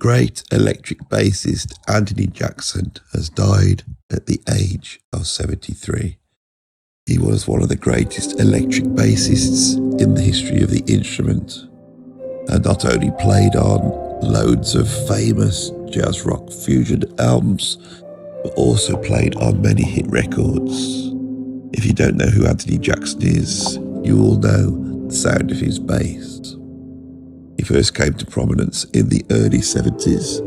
great electric bassist Anthony Jackson has died at the age of 73. He was one of the greatest electric bassists in the history of the instrument, and not only played on loads of famous jazz rock fusion albums, but also played on many hit records. If you don't know who Anthony Jackson is, you will know the sound of his bass. He first came to prominence in the early 70s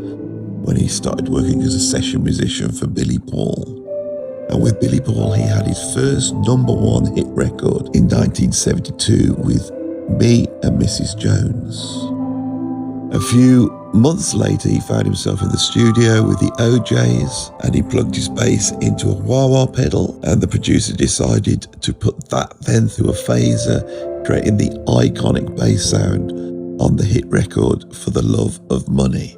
when he started working as a session musician for Billy Paul. And with Billy Paul, he had his first #1 hit record in 1972 with Me and Mrs. Jones. A few months later, he found himself in the studio with the OJs, and he plugged his bass into a wah-wah pedal, and the producer decided to put that then through a phaser, creating the iconic bass sound on the hit record For the Love of Money.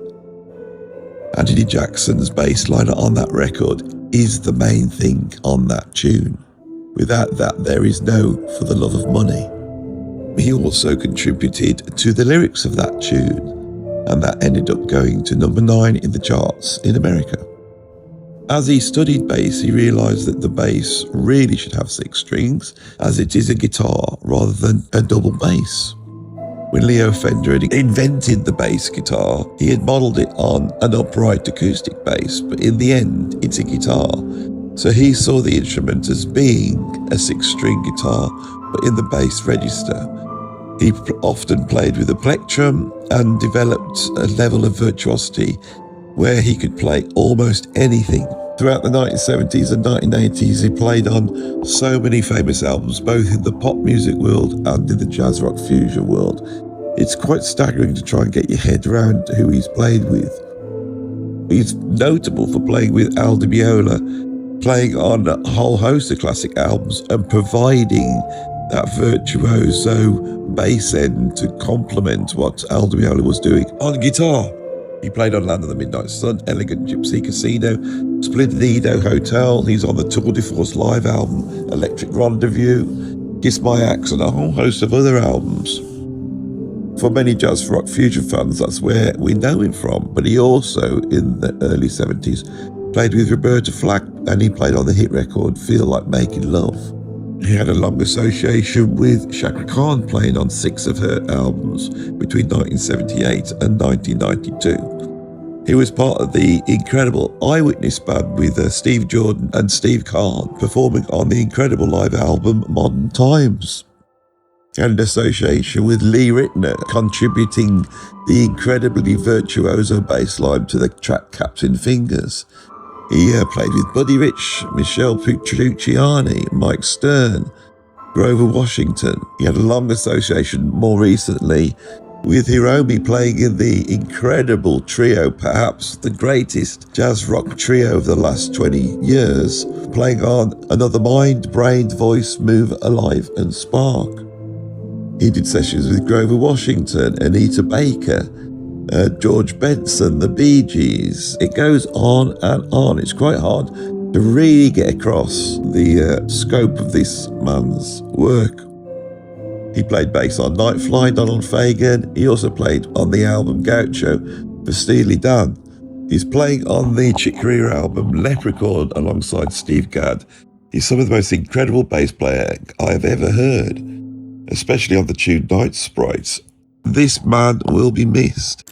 Anthony Jackson's bass liner on that record is the main thing on that tune. Without that, there is no For the Love of Money. He also contributed to the lyrics of that tune, and that ended up going to #9 in the charts in America. As he studied bass, he realised that the bass really should have 6 strings, as it is a guitar rather than a double bass. When Leo Fender had invented the bass guitar, he had modelled it on an upright acoustic bass, but in the end, it's a guitar. So he saw the instrument as being a 6-string guitar, but in the bass register. He often played with a plectrum and developed a level of virtuosity where he could play almost anything. Throughout the 1970s and 1980s, he played on so many famous albums, both in the pop music world and in the jazz rock fusion world. It's quite staggering to try and get your head around who he's played with. He's notable for playing with Al Di Meola, playing on a whole host of classic albums and providing that virtuoso bass end to complement what Al Di Meola was doing on guitar. He played on Land of the Midnight Sun, Elegant Gypsy Casino, Splendido Hotel. He's on the Tour de Force live album, Electric Rendezvous, Kiss My Axe, and a whole host of other albums. For many jazz rock fusion fans, that's where we know him from. But he also, in the early 70s, played with Roberta Flack, and he played on the hit record Feel Like Making Love. He had a long association with Chaka Khan, playing on 6 of her albums between 1978 and 1992. He was part of the incredible Eyewitness Band with Steve Jordan and Steve Kahn, performing on the incredible live album Modern Times. He had an association with Lee Ritner, contributing the incredibly virtuoso bass line to the track Captain Fingers. He played with Buddy Rich, Michelle Petrucciani, Mike Stern, Grover Washington. He had a long association more recently with Hiromi, playing in the incredible trio, perhaps the greatest jazz rock trio of the last 20 years, playing on Another Mind, Brain, Voice, Move, Alive and Spark. He did sessions with Grover Washington, Anita Baker, George Benson, the Bee Gees. It goes on and on. It's quite hard to really get across the scope of this man's work. He played bass on Nightfly, Donald Fagen. He also played on the album Gaucho for Steely Dan. He's playing on the Chick Corea album Leprechaun alongside Steve Gadd. He's some of the most incredible bass player I've ever heard, especially on the tune Night Sprites. This man will be missed.